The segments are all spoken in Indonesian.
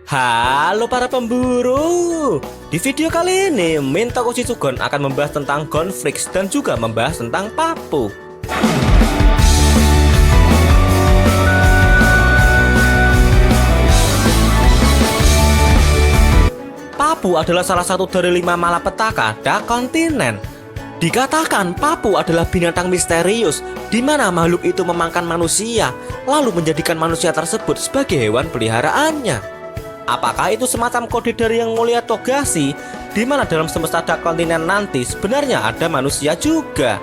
Halo para pemburu. Di video kali ini Min Tokushi Sugon akan membahas tentang Gonflix dan juga membahas tentang Pappu. Pappu adalah salah satu dari 5 malapetaka Dark Continent. Dikatakan Pappu adalah binatang misterius di mana makhluk itu memakan manusia lalu menjadikan manusia tersebut sebagai hewan peliharaannya. Apakah itu semacam kode dari Yang Mulia Togashi, di mana dalam semesta Dark Continent nanti sebenarnya ada manusia juga?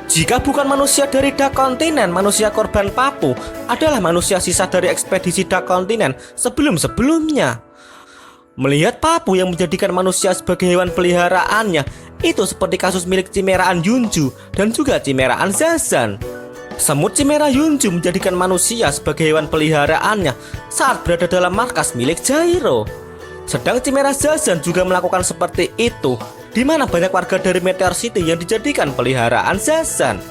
Jika bukan manusia dari Dark Continent, manusia korban Pappu adalah manusia sisa dari ekspedisi Dark Continent sebelum-sebelumnya. Melihat Pappu yang menjadikan manusia sebagai hewan peliharaannya, itu seperti kasus milik Cimeraan Yunju dan juga Cimeraan Zazan. Semut Chimera Yunju menjadikan manusia sebagai hewan peliharaannya saat berada dalam markas milik Jairo. Sedang Chimera Zazan juga melakukan seperti itu, di mana banyak warga dari Meteor City yang dijadikan peliharaan Zazan.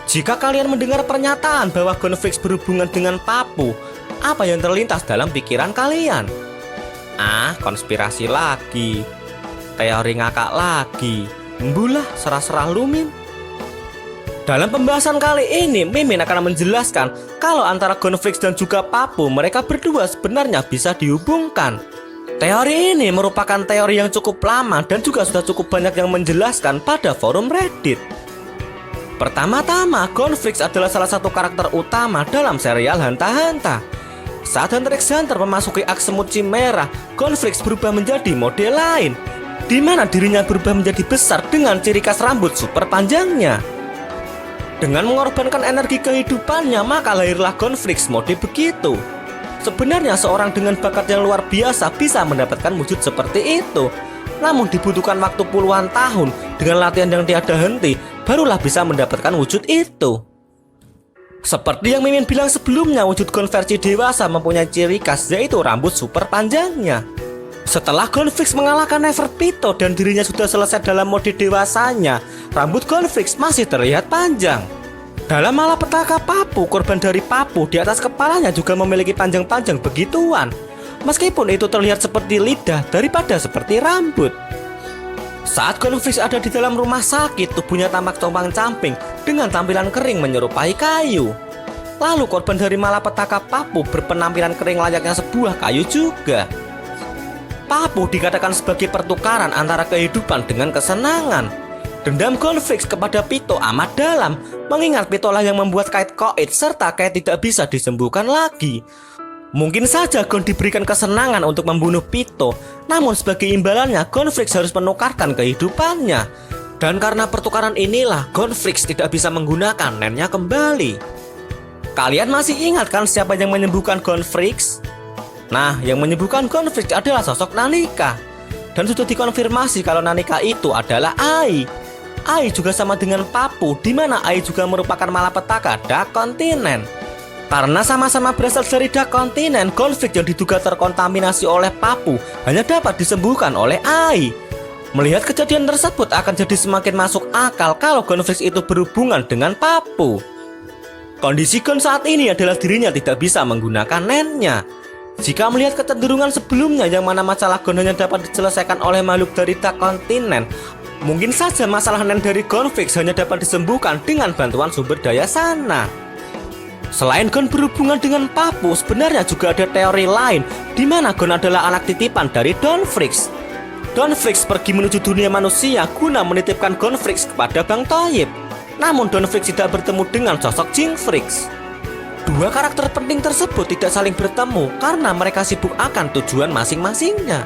Jika kalian mendengar pernyataan bahwa Gonflix berhubungan dengan Pappu, apa yang terlintas dalam pikiran kalian? Konspirasi lagi, teori ngakak lagi, embulah serah-serah lumin. Dalam pembahasan kali ini, Mimin akan menjelaskan kalau antara Gonflix dan juga Pappu mereka berdua sebenarnya bisa dihubungkan. Teori ini merupakan teori yang cukup lama dan juga sudah cukup banyak yang menjelaskan pada forum Reddit. Pertama-tama, Gonflix adalah salah satu karakter utama dalam serial Hunter x Hunter. Saat Hunter x Hunter memasuki aks semut Chimera, Gonflix berubah menjadi model lain, di mana dirinya berubah menjadi besar dengan ciri khas rambut super panjangnya. Dengan mengorbankan energi kehidupannya, maka lahirlah Gonflix mode begitu. Sebenarnya seorang dengan bakat yang luar biasa bisa mendapatkan wujud seperti itu. Namun dibutuhkan waktu puluhan tahun dengan latihan yang tiada henti, barulah bisa mendapatkan wujud itu. Seperti yang Mimin bilang sebelumnya, wujud Gon versi dewasa mempunyai ciri khas yaitu rambut super panjangnya. Setelah Gonflix mengalahkan Neferpitou dan dirinya sudah selesai dalam mode dewasanya, rambut Gonflix masih terlihat panjang. Dalam malapetaka Pappu, korban dari Pappu, di atas kepalanya juga memiliki panjang-panjang begituan. Meskipun itu terlihat seperti lidah daripada seperti rambut. Saat Gonflix ada di dalam rumah sakit, tubuhnya tampak compang-camping dengan tampilan kering menyerupai kayu. Lalu korban dari malapetaka Pappu berpenampilan kering layaknya sebuah kayu juga. Pappu dikatakan sebagai pertukaran antara kehidupan dengan kesenangan. Dendam Gonflix kepada Pitou amat dalam, mengingat Pitou lah yang membuat kait koid serta kait tidak bisa disembuhkan lagi. Mungkin saja Gon diberikan kesenangan untuk membunuh Pitou, namun sebagai imbalannya Gonflix harus menukarkan kehidupannya. Dan karena pertukaran inilah Gonflix tidak bisa menggunakan nennya kembali. Kalian masih ingat kan siapa yang menyembuhkan Gonflix? Nah, yang menyembuhkan Gonflix adalah sosok Nanika. Dan sudah dikonfirmasi kalau Nanika itu adalah Ai. Ai juga sama dengan Pappu, di mana Ai juga merupakan malapetaka Dark Continent. Karena sama-sama berasal dari Dark Continent, Gonflix yang diduga terkontaminasi oleh Pappu hanya dapat disembuhkan oleh Ai. Melihat kejadian tersebut akan jadi semakin masuk akal kalau Gonflix itu berhubungan dengan Pappu. Kondisi Gon saat ini adalah dirinya tidak bisa menggunakan nennya. Jika melihat kecenderungan sebelumnya yang mana masalah Gon hanya dapat diselesaikan oleh makhluk dari Dark Continent, mungkin saja masalah nen dari Gonflix hanya dapat disembuhkan dengan bantuan sumber daya sana. Selain Gon berhubungan dengan Pappu, sebenarnya juga ada teori lain di mana Gon adalah anak titipan dari Donflix. Donflix pergi menuju dunia manusia guna menitipkan Gonflix kepada Bang Toyib. Namun Donflix tidak bertemu dengan sosok Jingflix. Dua karakter penting tersebut tidak saling bertemu karena mereka sibuk akan tujuan masing-masingnya.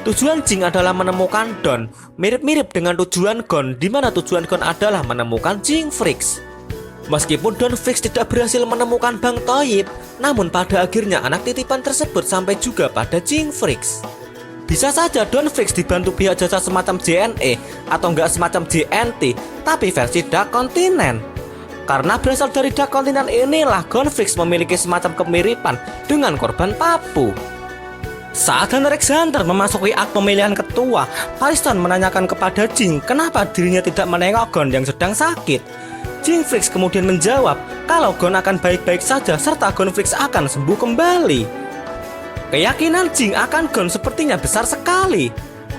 Tujuan Jing adalah menemukan Don, mirip-mirip dengan tujuan Gon, di mana tujuan Gon adalah menemukan Jingflix. Meskipun Donflix tidak berhasil menemukan Bang Toyib, namun pada akhirnya anak titipan tersebut sampai juga pada Jingflix. Bisa saja Donflix dibantu pihak jasa semacam JNE atau enggak semacam JNT, tapi versi Dark Continent. Karena berasal dari Dark Continent inilah Gonflix memiliki semacam kemiripan dengan korban Pappu. Saat Hunter x Hunter memasuki akt pemilihan ketua, Pariston menanyakan kepada Jing kenapa dirinya tidak menengok Gon yang sedang sakit. Jingflix kemudian menjawab kalau Gon akan baik-baik saja serta Gonflix akan sembuh kembali. Keyakinan Jing akan Gon sepertinya besar sekali.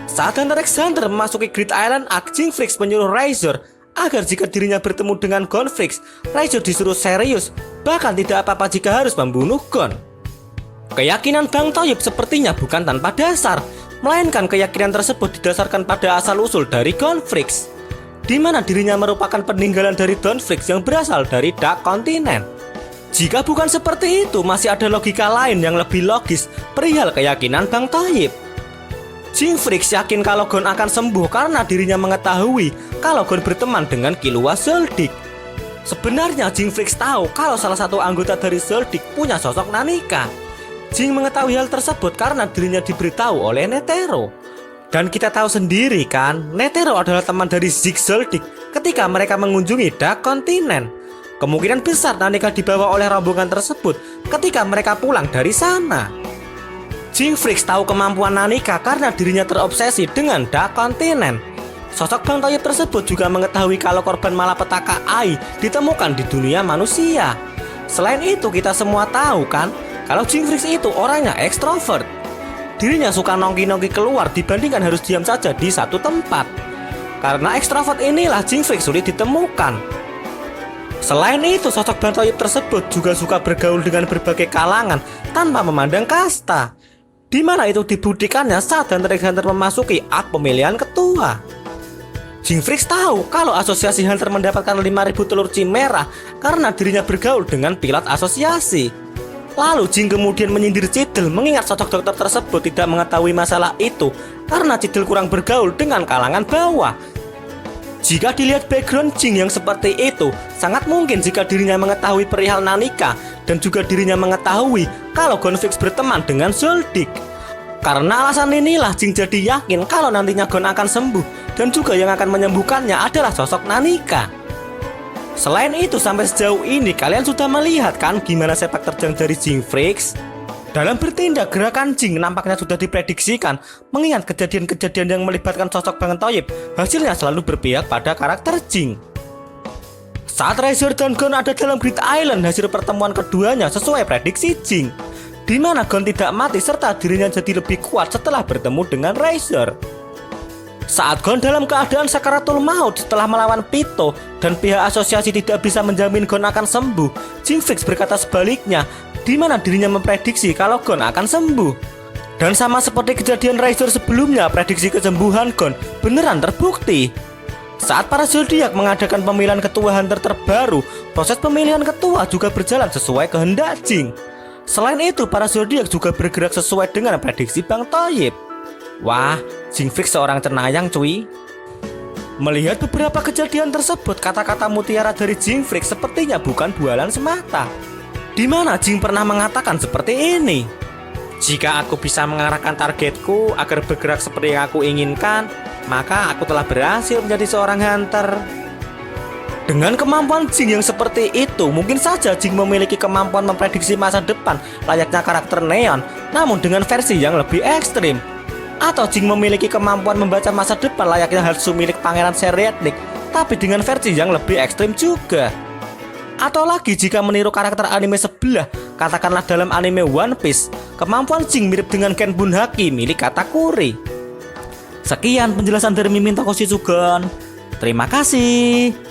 Saat Hunter x Hunter memasuki Great Island Arc, Jinfrix menyuruh Razor agar jika dirinya bertemu dengan Gonfrix, Razor disuruh serius, bahkan tidak apa-apa jika harus membunuh Gon. Keyakinan Bang Thoyib sepertinya bukan tanpa dasar, melainkan keyakinan tersebut didasarkan pada asal-usul dari Gonfrix, di mana dirinya merupakan peninggalan dari Dawnfrix yang berasal dari Dark Continent. Jika bukan seperti itu, masih ada logika lain yang lebih logis perihal keyakinan Bang Thoyib. Jinfrix yakin kalau Gon akan sembuh karena dirinya mengetahui kalau Gon berteman dengan Killua Zoldyck. Sebenarnya Jinfrix tahu kalau salah satu anggota dari Zoldyck punya sosok Nanika. Jing mengetahui hal tersebut karena dirinya diberitahu oleh Netero. Dan kita tahu sendiri kan, Netero adalah teman dari Zeke Zoldyck ketika mereka mengunjungi Dark Continent. Kemungkinan besar Nanika dibawa oleh rombongan tersebut ketika mereka pulang dari sana. Jinfrix tahu kemampuan Nanika karena dirinya terobsesi dengan Dark Continent. Sosok Bang Thoyib tersebut juga mengetahui kalau korban malapetaka Ai ditemukan di dunia manusia. Selain itu, kita semua tahu kan kalau Jinfrix itu orangnya ekstrovert. Dirinya suka nongki-nongki keluar dibandingkan harus diam saja di satu tempat. Karena ekstrovert inilah Jinfrix sulit ditemukan. Selain itu, sosok Bang Thoyib tersebut juga suka bergaul dengan berbagai kalangan tanpa memandang kasta, di mana itu dibuktikannya saat Hunter x Hunter memasuki arc pemilihan ketua. Jinfrix tahu kalau asosiasi Hunter mendapatkan 5.000 telur Chimera karena dirinya bergaul dengan pilot asosiasi. Lalu Jing kemudian menyindir Cidel mengingat sosok dokter tersebut tidak mengetahui masalah itu karena Cidel kurang bergaul dengan kalangan bawah. Jika dilihat background Jing yang seperti itu, sangat mungkin jika dirinya mengetahui perihal Nanika dan juga dirinya mengetahui kalau Gonfrix berteman dengan Zoldyck. Karena alasan inilah Jing jadi yakin kalau nantinya Gon akan sembuh dan juga yang akan menyembuhkannya adalah sosok Nanika. Selain itu, sampai sejauh ini kalian sudah melihat kan gimana sepak terjang dari Jinfrix? Dalam bertindak, gerakan Jing nampaknya sudah diprediksikan mengingat kejadian-kejadian yang melibatkan sosok Bang Thoyib hasilnya selalu berpihak pada karakter Jing. Saat Razor dan Gon ada dalam Great Island, hasil pertemuan keduanya sesuai prediksi Jing, di mana Gon tidak mati serta dirinya jadi lebih kuat setelah bertemu dengan Razor. Saat Gon dalam keadaan sakaratul maut setelah melawan Pitou dan pihak asosiasi tidak bisa menjamin Gon akan sembuh, Jinfrix berkata sebaliknya, di mana dirinya memprediksi kalau Gon akan sembuh. Dan sama seperti kejadian Razor sebelumnya, prediksi kesembuhan Gon beneran terbukti. Saat para Zodiac mengadakan pemilihan ketua Hunter terbaru, proses pemilihan ketua juga berjalan sesuai kehendak Jing. Selain itu, para Zodiac juga bergerak sesuai dengan prediksi Bang Thoyib. Wah, Jinfrix seorang cenayang cuy. Melihat beberapa kejadian tersebut, kata-kata mutiara dari Jinfrix sepertinya bukan bualan semata. Di mana Jing pernah mengatakan seperti ini, jika aku bisa mengarahkan targetku agar bergerak seperti yang aku inginkan, maka aku telah berhasil menjadi seorang hunter. Dengan kemampuan Jing yang seperti itu, mungkin saja Jing memiliki kemampuan memprediksi masa depan layaknya karakter Neon, namun dengan versi yang lebih ekstrim. Atau Jing memiliki kemampuan membaca masa depan layaknya Hatsu milik Pangeran Serietnik, tapi dengan versi yang lebih ekstrim juga. Atau lagi jika meniru karakter anime sebelah, katakanlah dalam anime One Piece, kemampuan Jing mirip dengan Kenbun Haki milik Katakuri. Sekian penjelasan dari Mimin Tokoshi Sugon. Terima kasih.